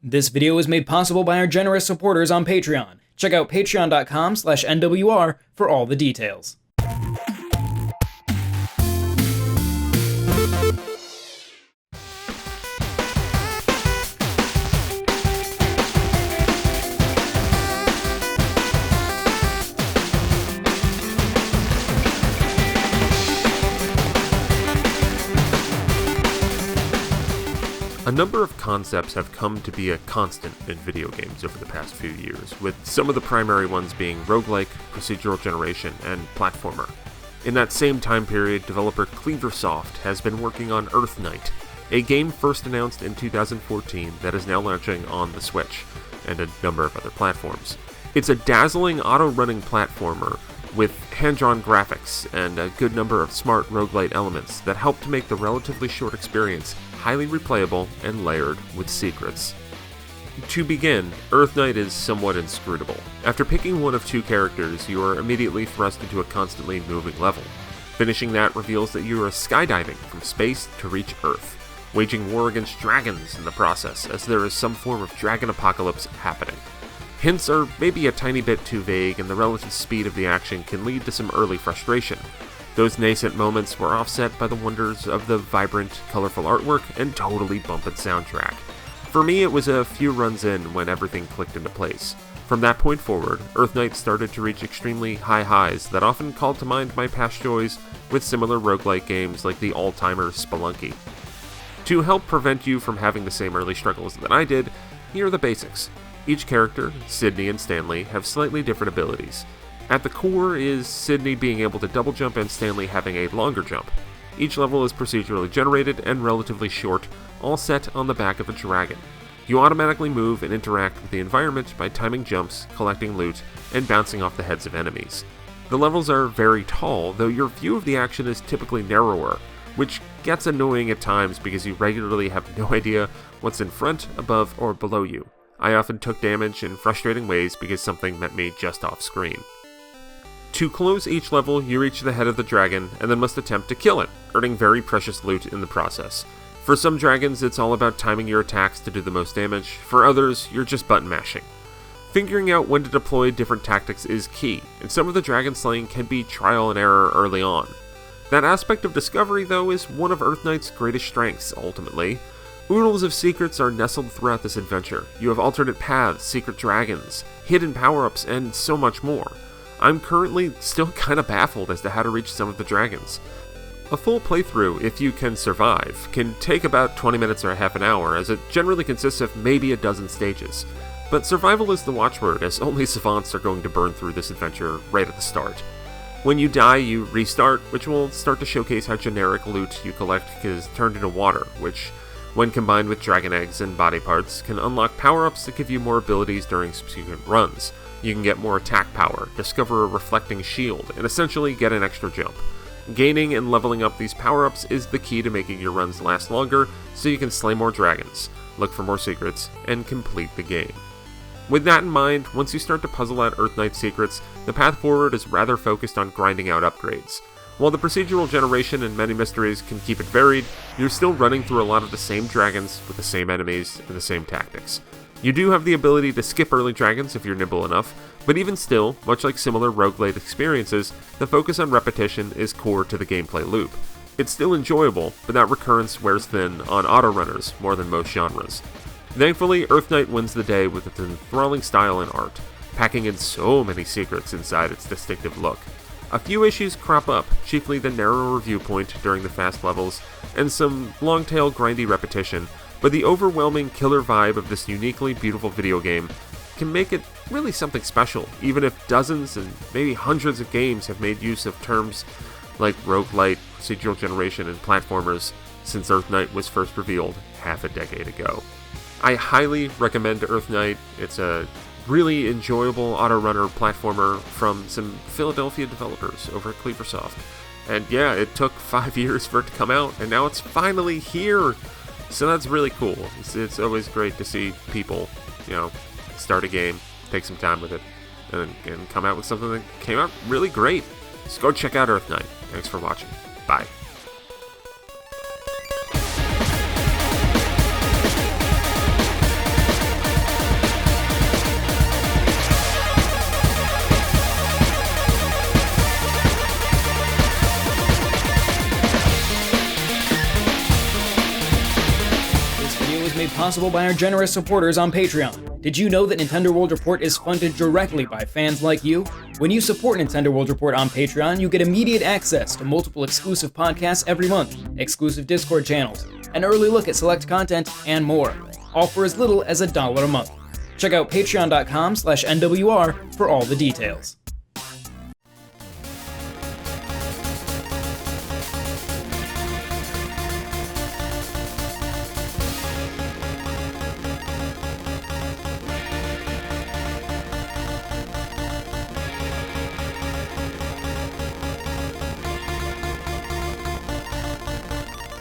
This video was made possible by our generous supporters on Patreon. Check out patreon.com/NWR for all the details. A number of concepts have come to be a constant in video games over the past few years, with some of the primary ones being roguelike, procedural generation, and platformer. In that same time period, developer Cleversoft has been working on EarthNight, a game first announced in 2014 that is now launching on the Switch, and a number of other platforms. It's a dazzling auto-running platformer with hand-drawn graphics and a good number of smart roguelite elements that help to make the relatively short experience highly replayable and layered with secrets. To begin, EarthNight is somewhat inscrutable. After picking one of two characters, you are immediately thrust into a constantly moving level. Finishing that reveals that you are skydiving from space to reach Earth, waging war against dragons in the process, as there is some form of dragon apocalypse happening. Hints are maybe a tiny bit too vague, and the relative speed of the action can lead to some early frustration. Those nascent moments were offset by the wonders of the vibrant, colorful artwork and totally bumpin' soundtrack. For me, it was a few runs in when everything clicked into place. From that point forward, EarthNight started to reach extremely high highs that often called to mind my past joys with similar roguelike games like the all-timer Spelunky. To help prevent you from having the same early struggles that I did, here are the basics. Each character, Sydney and Stanley, have slightly different abilities. At the core is Sydney being able to double jump and Stanley having a longer jump. Each level is procedurally generated and relatively short, all set on the back of a dragon. You automatically move and interact with the environment by timing jumps, collecting loot, and bouncing off the heads of enemies. The levels are very tall, though your view of the action is typically narrower, which gets annoying at times because you regularly have no idea what's in front, above, or below you. I often took damage in frustrating ways because something met me just off screen. To close each level, you reach the head of the dragon and then must attempt to kill it, earning very precious loot in the process. For some dragons, it's all about timing your attacks to do the most damage. For others, you're just button mashing. Figuring out when to deploy different tactics is key, and some of the dragon slaying can be trial and error early on. That aspect of discovery, though, is one of EarthNight's greatest strengths, ultimately. Oodles of secrets are nestled throughout this adventure. You have alternate paths, secret dragons, hidden power-ups, and so much more. I'm currently still kinda baffled as to how to reach some of the dragons. A full playthrough, if you can survive, can take about 20 minutes or a half an hour, as it generally consists of maybe a dozen stages. But survival is the watchword, as only savants are going to burn through this adventure right at the start. When you die, you restart, which will start to showcase how generic loot you collect is turned into water, which, when combined with dragon eggs and body parts, can unlock power-ups that give you more abilities during subsequent runs. You can get more attack power, discover a reflecting shield, and essentially get an extra jump. Gaining and leveling up these power-ups is the key to making your runs last longer, so you can slay more dragons, look for more secrets, and complete the game. With that in mind, once you start to puzzle out EarthNight's secrets, the path forward is rather focused on grinding out upgrades. While the procedural generation and many mysteries can keep it varied, you're still running through a lot of the same dragons with the same enemies and the same tactics. You do have the ability to skip early dragons if you're nimble enough, but even still, much like similar roguelite experiences, the focus on repetition is core to the gameplay loop. It's still enjoyable, but that recurrence wears thin on autorunners more than most genres. Thankfully, EarthNight wins the day with its enthralling style and art, packing in so many secrets inside its distinctive look. A few issues crop up, chiefly the narrower viewpoint during the fast levels, and some long-tail grindy repetition, but the overwhelming killer vibe of this uniquely beautiful video game can make it really something special, even if dozens and maybe hundreds of games have made use of terms like roguelite, procedural generation, and platformers since EarthNight was first revealed half a decade ago. I highly recommend EarthNight. It's a really enjoyable autorunner platformer from some Philadelphia developers over at Cleversoft. And yeah, it took 5 years for it to come out, and now it's finally here! So that's really cool. It's always great to see people, start a game, take some time with it, and come out with something that came out really great. So go check out EarthNight. Thanks for watching. Bye. is made possible by our generous supporters on Patreon. Did you know that Nintendo World Report is funded directly by fans like you? When you support Nintendo World Report on Patreon, you get immediate access to multiple exclusive podcasts every month, exclusive Discord channels, an early look at select content, and more, all for as little as $1 a month. Check out patreon.com/NWR for all the details.